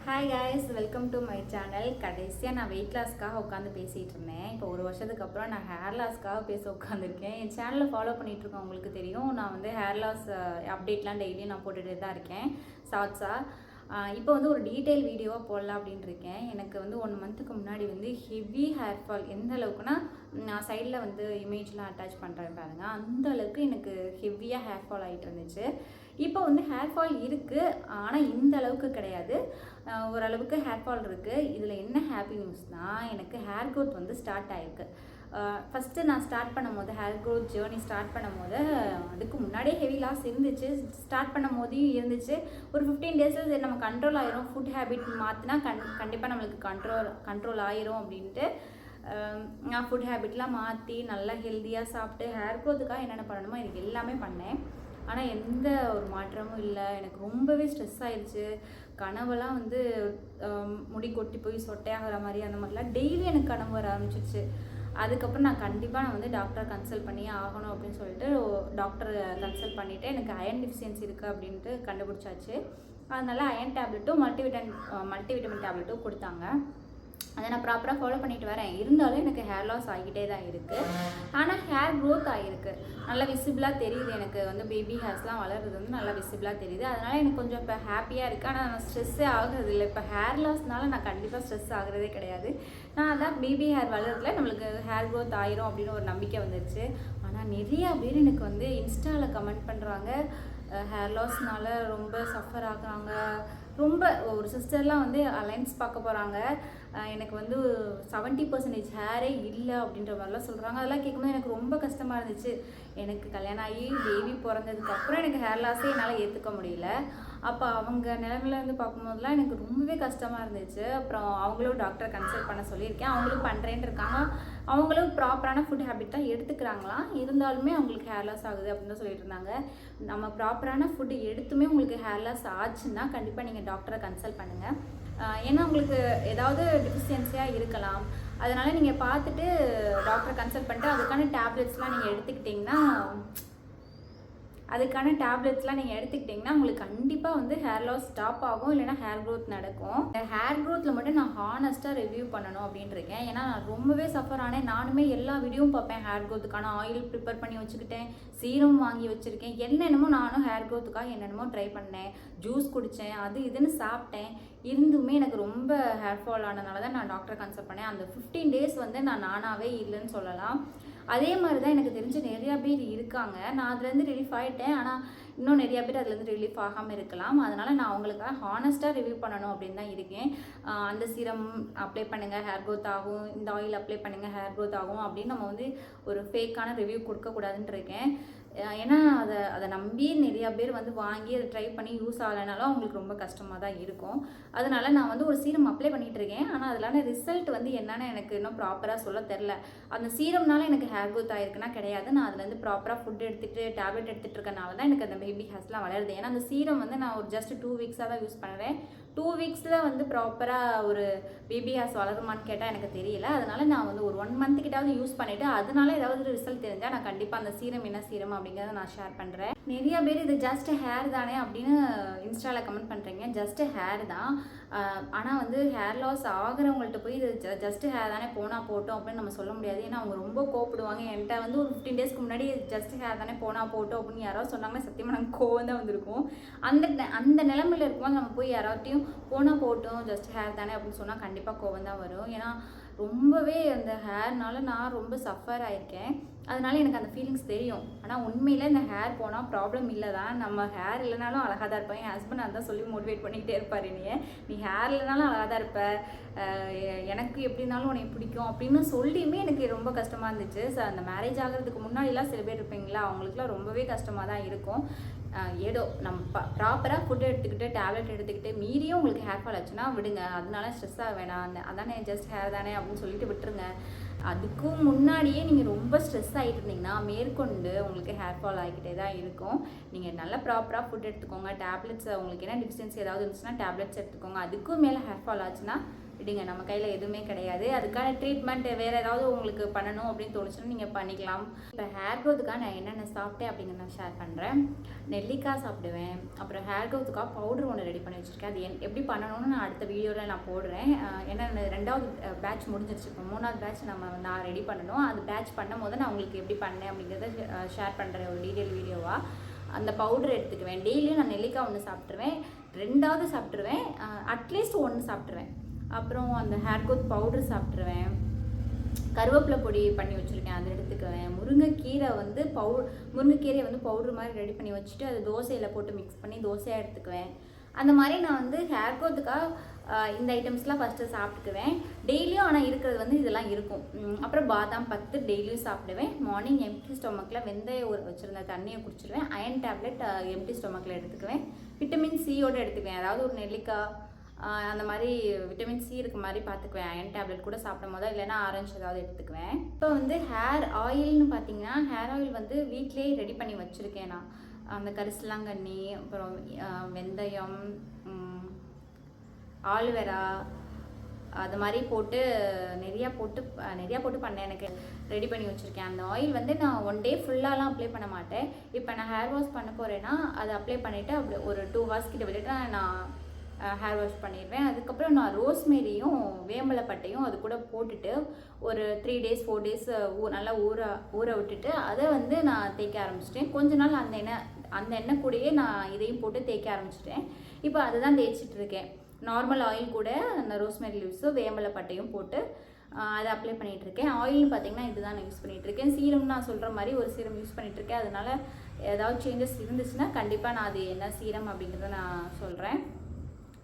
Hi guys, welcome to my channel. கடைசியாக நான் wait லாஸ்க்காக உட்காந்து பேசிகிட்டு இருந்தேன். இப்போ ஒரு வருஷத்துக்கு அப்புறம் நான் ஹேர் லாஸ்க்காக பேச உட்காந்துருக்கேன். என் சேனலை ஃபாலோ பண்ணிகிட்ருக்கேன், உங்களுக்கு தெரியும். நான் வந்து ஹேர் லாஸ் அப்டேட்லாம் டெய்லியும் நான் போட்டுகிட்டே தான் இருக்கேன் ஷார்ட்ஸாக. இப்போ வந்து ஒரு டீட்டெயில் வீடியோவாக போடலாம் அப்படின்ட்டு இருக்கேன். எனக்கு வந்து 1 மந்த்துக்கு முன்னாடி வந்து ஹெவி ஹேர் ஃபால். எந்த அளவுக்குன்னா, நான் சைடில் வந்து இமேஜ்லாம் அட்டாச் பண்ணுறேன் பாருங்க, அந்த அளவுக்கு எனக்கு ஹெவியாக ஹேர் ஃபால் ஆகிட்டு இருந்துச்சு. இப்போ வந்து ஹேர் ஃபால் இருக்குது, ஆனால் இந்த அளவுக்கு கிடையாது. ஓரளவுக்கு ஹேர் ஃபால் இருக்குது. இதில் என்ன ஹாப்பி நியூஸ்னால், எனக்கு ஹேர் க்ரோத் வந்து ஸ்டார்ட் ஆகிருக்கு. ஃபஸ்ட்டு நான் ஸ்டார்ட் பண்ணும்போது, ஹேர் க்ரோத் ஜேர்னி ஸ்டார்ட் பண்ணும்போது, அதுக்கு முன்னாடியே ஹெவி லாஸ் இருந்துச்சு. ஸ்டார்ட் பண்ணும் போதையும் இருந்துச்சு. ஒரு 15 டேஸில் நம்ம கண்ட்ரோல் ஆயிரும். ஃபுட் ஹேபிட் மாற்றினா கண்டிப்பாக நம்மளுக்கு கண்ட்ரோல் ஆயிரும் அப்படின்ட்டு நான் ஃபுட் ஹேபிட்லாம் மாற்றி நல்லா ஹெல்த்தியாக சாப்பிட்டு ஹேர் க்ரோத்துக்காக என்னென்ன பண்ணணுமோ எனக்கு எல்லாமே பண்ணேன். ஆனால் எந்த ஒரு மாற்றமும் இல்லை. எனக்கு ரொம்பவே ஸ்ட்ரெஸ் ஆயிடுச்சு. கனவெல்லாம் வந்து முடி கொட்டி போய் சொட்டையாகிற மாதிரி அந்த மாதிரிலாம் டெய்லி எனக்கு கனவு வர ஆரம்பிச்சிருச்சு. அதுக்கப்புறம் நான் கண்டிப்பாக வந்து டாக்டரை கன்சல்ட் பண்ணி ஆகணும் அப்படின்னு சொல்லிட்டு டாக்டரை கன்சல்ட் பண்ணிவிட்டு எனக்கு அயர்ன் டிஃபிஷியன்சி இருக்குது அப்படின்ட்டு கண்டுபிடிச்சாச்சு. அதனால அயர்ன் டேப்லெட்டும் மல்டிவிட்டமின் டேப்லெட்டும் கொடுத்தாங்க. அதை நான் ப்ராப்பராக ஃபாலோ பண்ணிட்டு வரேன். இருந்தாலும் எனக்கு ஹேர் லாஸ் ஆகிக்கிட்டே தான் இருக்குது. ஆனால் ஹேர் க்ரோத் ஆகிருக்கு. நல்லா விசிபிளாக தெரியுது. எனக்கு வந்து பேபி ஹேர்ஸ்லாம் வளர்றது வந்து நல்லா விசிபிளாக தெரியுது. அதனால் எனக்கு கொஞ்சம் இப்போ ஹாப்பியாக இருக்குது. ஆனால் நான் ஸ்ட்ரெஸ்ஸே ஆகுறது இல்லை. இப்போ ஹேர் லாஸ்னால நான் கண்டிப்பாக ஸ்ட்ரெஸ் ஆகுறதே கிடையாது. நான் அதான் பேபி ஹேர் வளர்றதுல நம்மளுக்கு ஹேர் க்ரோத் ஆயிரும் அப்படின்னு ஒரு நம்பிக்கை வந்துடுச்சு. ஆனால் நிறையா பேர் எனக்கு வந்து இன்ஸ்டாவில் கமெண்ட் பண்ணுறாங்க, ஹேர் லாஸ்னால ரொம்ப சஃபர் ஆகுறாங்க. ரொம்ப ஒரு சிஸ்டர்லாம் வந்து அலைன்ஸ் பார்க்க போகிறாங்க. எனக்கு வந்து 70% ஹேரே இல்லை அப்படின்ற மாதிரிலாம் சொல்கிறாங்க. அதெல்லாம் கேட்கும்போது எனக்கு ரொம்ப கஷ்டமாக இருந்துச்சு. எனக்கு கல்யாணம் ஆகி பேபி பிறந்ததுக்கப்புறம் எனக்கு ஹேர் லாஸே என்னால் ஏற்றுக்க முடியல. அப்போ அவங்க நிலமையில வந்து பார்க்கும்போதுலாம் எனக்கு ரொம்பவே கஷ்டமாக இருந்துச்சு. அப்புறம் அவங்களும் டாக்டரை கன்சல்ட் பண்ண சொல்லியிருக்கேன். அவங்களும் பண்ணுறேன்னு இருக்காங்க. அவங்களும் ப்ராப்பரான ஃபுட் ஹேபிட் தான் எடுத்துக்கிறாங்களாம். இருந்தாலுமே அவங்களுக்கு ஹேர் லாஸ் ஆகுது அப்படின்னு தான் சொல்லிட்டு இருந்தாங்க. நம்ம ப்ராப்பரான ஃபுட்டு எடுத்துமே உங்களுக்கு ஹேர் லாஸ் ஆச்சுன்னா கண்டிப்பாக நீங்கள் டாக்டரை கன்சல்ட் பண்ணுங்கள். ஏன்னா உங்களுக்கு ஏதாவது டிஃபிஷியன்சியாக இருக்கலாம். அதனால் நீங்கள் பார்த்துட்டு டாக்டரை கன்சல்ட் பண்ணிட்டு அதுக்கான டேப்லெட்ஸ்லாம் நீங்கள் எடுத்துக்கிட்டிங்கன்னா உங்களுக்கு கண்டிப்பாக வந்து ஹேர் லாஸ் ஸ்டாப் ஆகும், இல்லைனா ஹேர் க்ரோத் நடக்கும். ஹேர் க்ரோத்தில் மட்டும் நான் ஹானஸ்ட்டாக ரிவ்யூ பண்ணணும் அப்படின்ட்டு இருக்கேன். ஏன்னா நான் ரொம்பவே சஃபர் ஆனேன். நானுமே எல்லா வீடியோவும் பார்ப்பேன். ஹேர் க்ரோத்துக்கான ஆயில் ப்ரிப்பேர் பண்ணி வச்சுக்கிட்டேன், சீரம் வாங்கி வச்சுருக்கேன், என்னென்னமோ நானும் ஹேர் க்ரோத்துக்காக என்னென்னமோ ட்ரை பண்ணேன், ஜூஸ் குடித்தேன், அது இதுன்னு சாப்பிட்டேன். இருந்துமே எனக்கு ரொம்ப ஹேர் ஃபால் ஆனதுனால தான் நான் டாக்டரை கன்சல்ட் பண்ணேன். அந்த 15 டேஸ் வந்து நான் நானாகவே இல்லைன்னு சொல்லலாம். அதே மாதிரி தான் எனக்கு தெரிஞ்ச நிறையா பேர் இருக்காங்க. நான் அதுலேருந்து ரிலீஃப் ஆகிட்டேன். ஆனால் இன்னும் நிறையா பேர் அதுலேருந்து ரிலீஃப் ஆகாமல் இருக்கலாம். அதனால் நான் அவங்களுக்காக ஹானஸ்ட்டாக ரிவ்யூ பண்ணணும் அப்படின்னு தான் இருக்கேன். அந்த சீரம் அப்ளை பண்ணுங்கள், ஹேர் க்ரோத் ஆகும், இந்த ஆயில் அப்ளை பண்ணுங்கள், ஹேர் க்ரோத் ஆகும் அப்படின்னு நம்ம வந்து ஒரு ஃபேக்கான ரிவ்யூ கொடுக்கக்கூடாதுன்னு இருக்கேன். ஏன்னா அதை நம்பி நிறையா பேர் வந்து வாங்கி அதை ட்ரை பண்ணி யூஸ் ஆகலைனாலும் அவங்களுக்கு ரொம்ப கஷ்டமாக தான் இருக்கும். அதனால நான் வந்து ஒரு சீரம் அப்ளை பண்ணிகிட்டு இருக்கேன். ஆனால் அதிலான ரிசல்ட் வந்து என்னென்னு எனக்கு இன்னும் ப்ராப்பராக சொல்ல தெரில. அந்த சீரம்னால எனக்கு ஹேர் க்ரோத் ஆகிருக்குன்னா கிடையாது. நான் அதுலேருந்து ப்ராப்பராக ஃபுட் எடுத்துகிட்டு டேப்லெட் எடுத்துகிட்டு இருக்கனால தான் எனக்கு அந்த பேபி ஹேர்ஸ்லாம் வளருது. ஏன்னா அந்த சீரம் வந்து நான் ஒரு ஜஸ்ட் 2 வீக்ஸாக தான் யூஸ் பண்ணுறேன். 2 வீக்ஸில் வந்து ப்ராப்பராக ஒரு பேபி ஹேர்ஸ் வளருமான்னு கேட்டால் எனக்கு தெரியல. அதனால் நான் வந்து ஒரு 1 மந்த் கிட்டாவது யூஸ் பண்ணிவிட்டு அதனால ஏதாவது ரிசல்ட் தெரிஞ்சால் நான் கண்டிப்பாக அந்த சீரம் என்ன சீரம் அப்படிங்கிறத நான் ஷேர் பண்ணுறேன். நிறையா பேர் இது ஜஸ்ட் ஹேர் தானே அப்படின்னு இன்ஸ்டாவில் கமெண்ட் பண்ணுறீங்க. ஜஸ்ட் ஹேர் தான். ஆனால் வந்து ஹேர் லாஸ் ஆகிறவங்கள்ட்ட போய் இது ஜஸ்ட் ஹேர் தானே போனால் போட்டோம் அப்படின்னு நம்ம சொல்ல முடியாது. ஏன்னா அவங்க ரொம்ப கோப்பிடுவாங்க. என்கிட்ட வந்து ஒரு 15 டேஸ்க்கு முன்னாடி ஜஸ்ட் ஹேர் தானே போனால் போட்டோம் அப்படின்னு யாராவது சொன்னாங்கன்னா சத்தியமாக நாங்கள் கோவம் தான் வந்திருக்கும். அந்த நிலைமையில் இருக்கும்போது நம்ம போய் யாராவட்டையும் போனால் போட்டோம் ஜஸ்ட் ஹேர் தானே அப்படின்னு சொன்னால் கண்டிப்பாக கோவம் தான் வரும். ஏன்னா ரொம்பவே அந்த ஹேர்னால நான் ரொம்ப சஃபர் ஆகிருக்கேன். அதனால எனக்கு அந்த ஃபீலிங்ஸ் தெரியும். ஆனால் உண்மையில் இந்த ஹேர் போனால் ப்ராப்ளம் இல்லை தான். நம்ம ஹேர் இல்லைனாலும் அழகாக தான் இருப்பேன். என் ஹஸ்பண்ட் அதான் சொல்லி மோட்டிவேட் பண்ணிக்கிட்டே இருப்பார். நீ ஹேர் இல்லைனாலும் அழகாக தான் இருப்ப, எனக்கு எப்படினாலும் உனக்கு பிடிக்கும் அப்படின்னு சொல்லியுமே எனக்கு ரொம்ப கஷ்டமாக இருந்துச்சு. அந்த மேரேஜ் ஆகிறதுக்கு முன்னாடிலாம் சில பேர் இருப்பீங்களா, அவங்களுக்குலாம் ரொம்பவே கஷ்டமாக தான் இருக்கும். ஏதோ நம்ம ப்ராப்பராக ஃபுட் எடுத்துக்கிட்டு டேப்லெட் எடுத்துக்கிட்டு மீறியும் உங்களுக்கு ஹேர் ஃபால் ஆச்சுன்னா விடுங்க. அதனால ஸ்ட்ரெஸ் ஆக வேணாம். அதானே ஜஸ்ட் ஹேர் தானே அப்படின்னு சொல்லிட்டு விட்டுருங்க. அதுக்கும் முன்னாடியே நீங்கள் ரொம்ப ஸ்ட்ரெஸ் ஆகிட்டு இருந்தீங்கன்னா மேற்கொண்டு உங்களுக்கு ஹேர் ஃபால் ஆகிக்கிட்டே தான் இருக்கும். நீங்கள் நல்லா ப்ராப்பராக ஃபுட் எடுத்துக்கோங்க. டேப்லெட்ஸ் உங்களுக்கு என்ன டிஃபிஷியன்சி ஏதாவது இருந்துச்சுன்னா டேப்லெட்ஸ் எடுத்துக்கோங்க. அதுக்கும் மேலே ஹேர் ஃபால் ஆச்சுன்னா விடுங்க, நம்ம கையில் எதுவுமே கிடையாது. அதுக்கான ட்ரீட்மெண்ட் வேறு ஏதாவது உங்களுக்கு பண்ணணும் அப்படின்னு தோணுச்சுன்னா நீங்கள் பண்ணிக்கலாம். இப்போ ஹேர் க்ரோத்துக்காக நான் என்னென்ன சாப்பிட்டேன் அப்படிங்கிறத நான் ஷேர் பண்ணுறேன். நெல்லிக்காய் சாப்பிடுவேன். அப்புறம் ஹேர் க்ரோத்துக்காக பவுடர் ஒன்று ரெடி பண்ணி வச்சுருக்கேன். அது எப்படி பண்ணணும்னு நான் அடுத்த வீடியோவில் நான் போடுறேன். ஏன்னா 2வது பேட்ச் முடிஞ்சிருச்சு. இப்போ 3வது பேட்ச் நான் ரெடி பண்ணணும். அது பேட்ச் பண்ணும் போது நான் உங்களுக்கு எப்படி பண்ணேன் அப்படிங்கிறத ஷேர் பண்ணுறேன் ஒரு டீட்டெயில் வீடியோவாக. அந்த பவுடர் எடுத்துக்குவேன். டெய்லியும் நான் நெல்லிக்காய் 1 சாப்பிட்ருவேன், 2வது சாப்பிட்ருவேன், அட்லீஸ்ட் 1 சாப்பிட்ருவேன். அப்புறம் அந்த ஹேர் க்ரோத் பவுடர் சாப்பிட்ருவேன். கருவேப்பிலை பொடி பண்ணி வச்சுருக்கேன், அதை எடுத்துக்குவேன். முருங்கைக்கீரையை வந்து பவுடர் மாதிரி ரெடி பண்ணி வச்சுட்டு அது தோசையில் போட்டு மிக்ஸ் பண்ணி தோசையாக எடுத்துக்குவேன். அந்த மாதிரி நான் வந்து ஹேர் க்ரோத்துக்காக இந்த ஐட்டம்ஸ்லாம் ஃபஸ்ட்டு சாப்பிட்டுக்குவேன். டெய்லியும் ஆனால் இருக்கிறது வந்து இதெல்லாம் இருக்கும். அப்புறம் பாதாம் 10 டெய்லியும் சாப்பிடுவேன். மார்னிங் எம்டி ஸ்டொமக்கில் வெந்தயம் ஊற வச்சுருந்த தண்ணியை குடிச்சிடுவேன். அயன் டேப்லெட் எம்டி ஸ்டொமக்கில் எடுத்துக்குவேன். விட்டமின் சியோடு எடுத்துக்குவேன். அதாவது ஒரு நெல்லிக்காய் அந்த மாதிரி விட்டமின் சி இருக்க மாதிரி பார்த்துக்குவேன். அயன் டேப்லெட் கூட சாப்பிடும் போதோ இல்லைன்னா ஆரஞ்சு ஏதாவது எடுத்துக்குவேன். இப்போ வந்து ஹேர் ஆயில்னு பார்த்தீங்கன்னா ஹேர் ஆயில் வந்து வீட்டிலேயே ரெடி பண்ணி வச்சுருக்கேன். நான் அந்த கரிசலாங்கண்ணி, அப்புறம் வெந்தயம், ஆலுவேரா அது மாதிரி போட்டு நிறையா போட்டு பண்ணேன். எனக்கு ரெடி பண்ணி வச்சுருக்கேன். அந்த ஆயில் வந்து நான் 1 டே ஃபுல்லாலாம் அப்ளை பண்ண மாட்டேன். இப்போ நான் ஹேர் வாஷ் பண்ண போகிறேன்னா அதை அப்ளை பண்ணிவிட்டு அப்படி ஒரு 2 ஹவர்ஸ் கிட்ட விட்டுட்டு நான் ஹேர் வாஷ் பண்ணிடுவேன். அதுக்கப்புறம் நான் ரோஸ்மேரியும் வேம்பலைப்பட்டையும் அது கூட போட்டுட்டு ஒரு 3 days 4 days நல்லா ஊற விட்டுட்டு அதை வந்து நான் தேய்க்க ஆரம்பிச்சிட்டேன். கொஞ்ச நாள் அந்த எண்ணெய் கூடயே நான் இதையும் போட்டு தேய்க்க ஆரம்பிச்சிட்டேன். இப்போ அதை தான் தேய்ச்சிட்டு இருக்கேன். நார்மல் ஆயில் கூட அந்த ரோஸ்மேரி லீவ்ஸும் வேம்பலைப்பட்டையும் போட்டு அதை அப்ளை பண்ணிகிட்ருக்கேன். ஆயில்னு பார்த்தீங்கன்னா இதுதான் நான் யூஸ் பண்ணிகிட்ருக்கேன். சீரம் நான் சொல்கிற மாதிரி ஒரு சீரம் யூஸ் பண்ணிகிட்ருக்கேன். அதனால் ஏதாவது சேஞ்சஸ் இருந்துச்சுன்னா கண்டிப்பாக நான் அது என்ன சீரம் அப்படிங்கிறத நான் சொல்கிறேன்.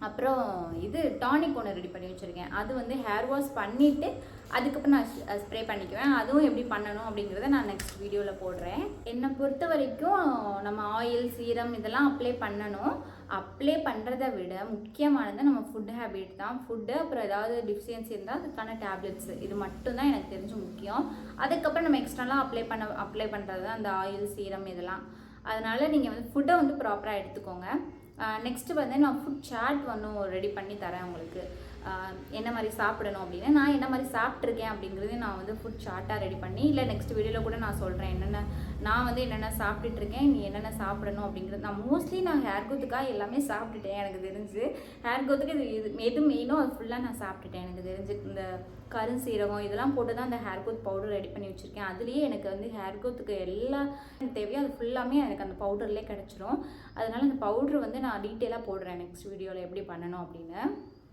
அப்புறம் இது டானிக் ஒன்று ரெடி பண்ணி வச்சுருக்கேன். அது வந்து ஹேர் வாஷ் பண்ணிவிட்டு அதுக்கப்புறம் நான் ஸ்ப்ரே பண்ணிக்குவேன். அதுவும் எப்படி பண்ணணும் அப்படிங்கிறத நான் நெக்ஸ்ட் வீடியோவில் போடுறேன். என்னை பொறுத்த வரைக்கும் நம்ம ஆயில் சீரம் இதெல்லாம் அப்ளை பண்ணணும். அப்ளை பண்ணுறதை விட முக்கியமானது நம்ம ஃபுட் ஹேபிட் தான். ஃபுட்டு அப்புறம் ஏதாவது டிஃபிஷியன்சி இருந்தால் அதுக்கான டேப்லெட்ஸ் இது மட்டும்தான் எனக்கு தெரிஞ்சு முக்கியம். அதுக்கப்புறம் நம்ம எக்ஸ்ட்ராலாம் அப்ளை பண்ணுறது தான் அந்த ஆயில் சீரம் இதெல்லாம். அதனால் நீங்கள் வந்து ஃபுட்டை வந்து ப்ராப்பராக எடுத்துக்கோங்க. நெக்ஸ்ட்டு வந்து நான் ஃபுட் சார்ட் ஒன்றும் ரெடி பண்ணி தரேன் உங்களுக்கு. என்ன மாதிரி சாப்பிடணும் அப்படின்னு நான் என்ன மாதிரி சாப்பிட்ருக்கேன் அப்படிங்கிறது நான் வந்து ஃபுட் சார்ட்டாக ரெடி பண்ணி இல்லை நெக்ஸ்ட் வீடியோவில் கூட நான் சொல்கிறேன் நான் வந்து என்னென்ன சாப்பிட்டுட்ருக்கேன், நீ என்னென்ன சாப்பிடணும் அப்படிங்கிறது. நான் மோஸ்ட்லி ஹேர் க்ரோத்துக்காக எல்லாமே சாப்பிட்டுட்டேன். எனக்கு தெரிஞ்சு ஹேர் க்ரோத்துக்கு எது மெயினோ அது ஃபுல்லாக நான் சாப்பிட்டுட்டேன். எனக்கு தெரிஞ்சு இந்த கருஞ்சீரகம் இதெல்லாம் போட்டு தான் அந்த ஹேர் க்ரோத் பவுடர் ரெடி பண்ணி வச்சுருக்கேன். அதுலேயே எனக்கு வந்து ஹேர் க்ரோத்துக்கு எல்லாம் தேவையோ அது ஃபுல்லாமே எனக்கு அந்த பவுடர்லேயே கிடச்சிரும். அதனால் அந்த பவுட்ரு வந்து நான் டீட்டெயிலாக போடுறேன் நெக்ஸ்ட் வீடியோவில் எப்படி பண்ணணும் அப்படின்னு.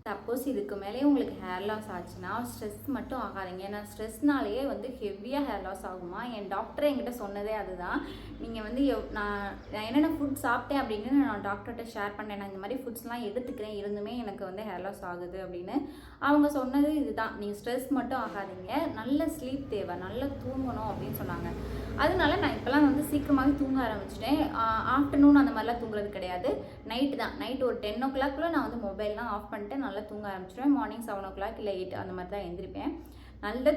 சப்போஸ் இதுக்கு மேலே உங்களுக்கு ஹேர் லாஸ் ஆச்சுன்னா ஸ்ட்ரெஸ் மட்டும் ஆகாதீங்க. ஏன்னா ஸ்ட்ரெஸ்னாலேயே வந்து ஹெவியாக ஹேர் லாஸ் ஆகுமா. என் டாக்டரே என்கிட்ட சொன்னதே அதுதான். நீங்கள் வந்து நான் என்னென்ன ஃபுட் சாப்பிட்டேன் அப்படின்னு நான் டாக்டர்கிட்ட ஷேர் பண்ணேன். நான் இந்த மாதிரி ஃபுட்ஸ்லாம் எடுத்துக்கிறேன், இருந்துமே எனக்கு வந்து ஹேர் லாஸ் ஆகுது அப்படின்னு அவங்க சொன்னது இதுதான். நீங்கள் ஸ்ட்ரெஸ் மட்டும் ஆகாதீங்க, நல்ல ஸ்லீப் தேவை, நல்லா தூங்கணும் அப்படின்னு சொன்னாங்க. அதனால நான் இப்போலாம் வந்து சீக்கிரமாகவே தூங்க ஆரம்பிச்சிட்டேன். ஆஃப்டர்நூன் அந்த மாதிரிலாம் தூங்குறது கிடையாது. நைட்டு தான். நைட்டு ஒரு 10 o'clock நான் வந்து மொபைல்லாம் ஆஃப் பண்ணிட்டு நல்லா தூங்க ஆரம்பிச்சிடுவேன். மார்னிங் 7 o'clock இல்லை 8 அந்த மாதிரி தான் எழுந்திருப்பேன். நல்ல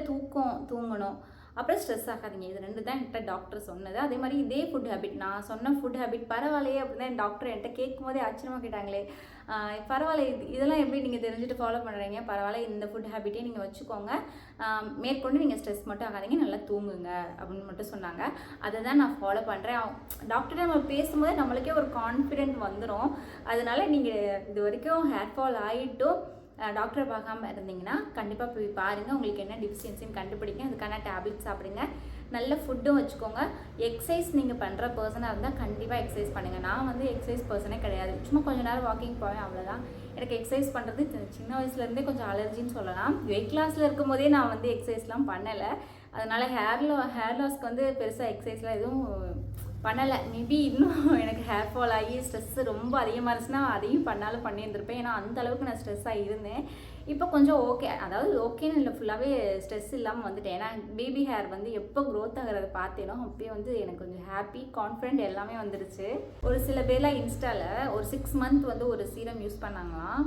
தூங்கணும். அப்புறம் ஸ்ட்ரெஸ் ஆகாதீங்க. இது 2 தான் என்கிட்ட டாக்டர் சொன்னது. அதே மாதிரி இதே ஃபுட் ஹேபிட் நான் சொன்ன ஃபுட் ஹேபிட் பரவாயில்லையே அப்படின்னு தான் என் டாக்டர் என்கிட்ட கேட்கும் போதே ஆச்சரியமாக கேட்டாங்களே, பரவாயில்ல இதெல்லாம் எப்படி நீங்கள் தெரிஞ்சுட்டு ஃபாலோ பண்ணுறீங்க, பரவாயில்ல இந்த ஃபுட் ஹேபிட்டே நீங்கள் வச்சுக்கோங்க, மேற்கொண்டு நீங்கள் ஸ்ட்ரெஸ் மட்டும் ஆகாதீங்க, நல்லா தூங்குங்க அப்படின்னு மட்டும் சொன்னாங்க. அதை தான் நான் ஃபாலோ பண்ணுறேன். டாக்டர்கிட்ட நம்ம பேசும்போது நம்மளுக்கே ஒரு கான்ஃபிடென்ட் வந்துடும். அதனால் நீங்கள் இது வரைக்கும் ஹேர் ஃபால் ஆகிட்டும் டாக்டரை பார்க்காம இருந்தீங்கன்னா கண்டிப்பாக போய் பாருங்கள். உங்களுக்கு என்ன டிஃபிஷியன்சின்னு கண்டுபிடிங்க. அதுக்கான டேப்லெட் சாப்பிடுங்க. நல்ல ஃபுட்டும் வச்சுக்கோங்க. எக்ஸசைஸ் நீங்கள் பண்ணுற பர்சனாக இருந்தால் கண்டிப்பாக எக்ஸசைஸ் பண்ணுங்கள். நான் வந்து எக்ஸசைஸ் பர்சனே கிடையாது. சும்மா கொஞ்சம் நேரம் வாக்கிங் போவேன், அவ்வளோதான். எனக்கு எக்ஸசைஸ் பண்ணுறது சின்ன வயசுலேருந்தே கொஞ்சம் அலர்ஜின்னு சொல்லலாம். வெயிட் லாஸில் இருக்கும் போதே நான் வந்து எக்ஸசைஸ்லாம் பண்ணலை. அதனால் ஹேர் லாஸ்க்கு வந்து பெருசாக எக்ஸசைஸ்லாம் எதுவும் பண்ணலை. மேபி இன்னும் எனக்கு ஹேர் ஃபால் ஆகி ஸ்ட்ரெஸ்ஸு ரொம்ப அதிகமாக இருந்துச்சுன்னா அதையும் பண்ணியிருந்திருப்பேன். ஏன்னா அந்த அளவுக்கு நான் ஸ்ட்ரெஸ்ஸாக இருந்தேன். இப்போ கொஞ்சம் ஓகே, அதாவது ஓகேன்னு இல்லை, ஃபுல்லாகவே ஸ்ட்ரெஸ் இல்லாமல் வந்துட்டேன். ஏன்னா பேபி ஹேர் வந்து எப்போ க்ரோத் ஆகிறத பார்த்தேனோ அப்பயே வந்து எனக்கு கொஞ்சம் ஹாப்பி கான்ஃபிடென்ட் எல்லாமே வந்துருச்சு. ஒரு சில பேர்லாம் இன்ஸ்டாவில் ஒரு 6 month வந்து ஒரு சீரம் யூஸ் பண்ணாங்களாம்.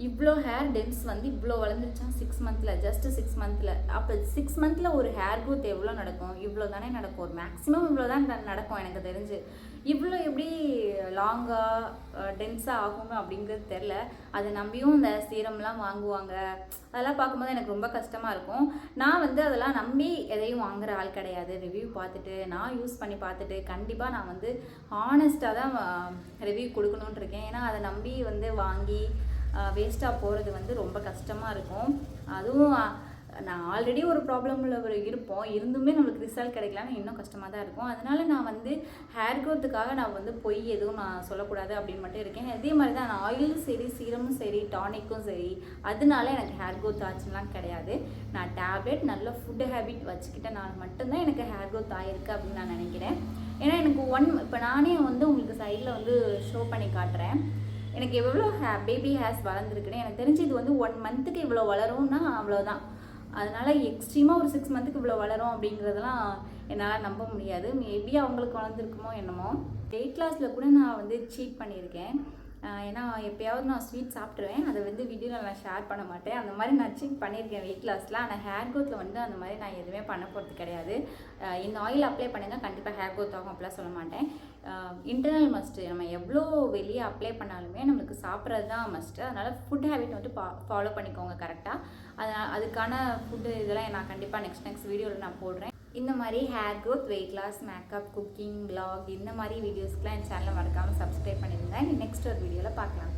இவ்வளோ ஹேர் டென்ஸ் வந்து இவ்வளோ வளர்ந்துருச்சான் 6 மந்த்தில், ஜஸ்ட் 6 மந்த்தில். அப்போ 6 மந்த்தில் ஒரு ஹேர் க்ரோத் எவ்வளோ நடக்கும்? இவ்வளோ தானே நடக்கும். ஒரு மேக்ஸிமம் இவ்வளோ தான் நடக்கும் எனக்கு தெரிஞ்சு. இவ்வளோ எப்படி லாங்காக டென்ஸாக ஆகணும் அப்படிங்கிறது தெரில. அதை நம்பியும் இந்த சீரம்லாம் வாங்குவாங்க. அதெல்லாம் பார்க்கும்போது எனக்கு ரொம்ப கஷ்டமாக இருக்கும். நான் வந்து அதெல்லாம் நம்பி எதையும் வாங்குகிற ஆள் கிடையாது. ரிவ்யூ பார்த்துட்டு நான் யூஸ் பண்ணி பார்த்துட்டு கண்டிப்பாக நான் வந்து ஹானஸ்ட்டாக தான் ரிவ்யூ கொடுக்கணுன்னு இருக்கேன். ஏன்னா அதை நம்பி வந்து வாங்கி வேஸ்ட்டாக போகிறது வந்து ரொம்ப கஷ்டமாக இருக்கும். அதுவும் நான் ஆல்ரெடி ஒரு ப்ராப்ளமில் இருப்போம், இருந்துமே நம்மளுக்கு ரிசல்ட் கிடைக்கலன்னு இன்னும் கஷ்டமாக தான் இருக்கும். அதனால் நான் வந்து ஹேர் க்ரோத்துக்காக நான் வந்து பொய் எதுவும் நான் சொல்லக்கூடாது அப்படின்னு மட்டும் இருக்கேன். அதே மாதிரி தான் நான் ஆயிலும் சரி, சீரமும் சரி, டானிக்கும் சரி, அதனால எனக்கு ஹேர் க்ரோத் ஆச்சுலாம் கிடையாது. நான் டேப்லெட் நல்ல ஃபுட் ஹேபிட் வச்சுக்கிட்டனால மட்டும்தான் எனக்கு ஹேர் க்ரோத் ஆகிருக்கு அப்படின்னு நான் நினைக்கிறேன். ஏன்னா எனக்கு இப்போ நானே வந்து உங்களுக்கு சைடில் வந்து ஷோ பண்ணி காட்டுறேன். எனக்கு எவ்வளோ பேபி ஹேர்ஸ் வளர்ந்துருக்குன்னு எனக்கு தெரிஞ்சு. இது வந்து 1 மந்த்துக்கு இவ்வளோ வளரும்னா அவ்வளோதான். அதனால் எக்ஸ்ட்ரீமாக ஒரு 6 மந்த்துக்கு இவ்வளோ வளரும் அப்படிங்கிறதெல்லாம் என்னால் நம்ப முடியாது. மேபி அவங்களுக்கு வளர்ந்துருக்குமோ என்னமோ. வெயிட் லாஸில் கூட நான் வந்து சீட் பண்ணியிருக்கேன். ஏன்னா எப்போயாவது நான் ஸ்வீட் சாப்பிட்ருவேன், அதை வந்து வீடியோவில் நான் ஷேர் பண்ண மாட்டேன். அந்த மாதிரி நான் சீட் பண்ணியிருக்கேன் வெயிட் லாஸில். ஆனால் ஹேர் க்ரோத்தில் வந்து அந்த மாதிரி நான் எதுவுமே பண்ண போகிறது கிடையாது. இந்த ஆயில் அப்ளை பண்ணுங்கள் கண்டிப்பாக ஹேர் க்ரோத் ஆகும் அப்படிலாம் சொல்ல மாட்டேன். Internal must. நம்ம எவ்வளோ வெளியே அப்ளை பண்ணாலுமே நம்மளுக்கு சாப்பிட்றது தான் மஸ்ட்டு. அதனால் ஃபுட் ஹேபிட் வந்து ஃபாலோ பண்ணிக்கோங்க கரெக்டாக. அதுக்கான ஃபுட்டு இதெல்லாம் நான் கண்டிப்பாக நெக்ஸ்ட் வீடியோவில் நான் போடுறேன். இந்த மாதிரி hair growth, weight loss, makeup, cooking, vlog இந்த மாதிரி வீடியோஸ்க்குலாம் என் சேனலை மறக்காமல் சப்ஸ்கிரைப் பண்ணியிருந்தேன். நெக்ஸ்ட் ஒரு வீடியோவில் பார்க்கலாம்.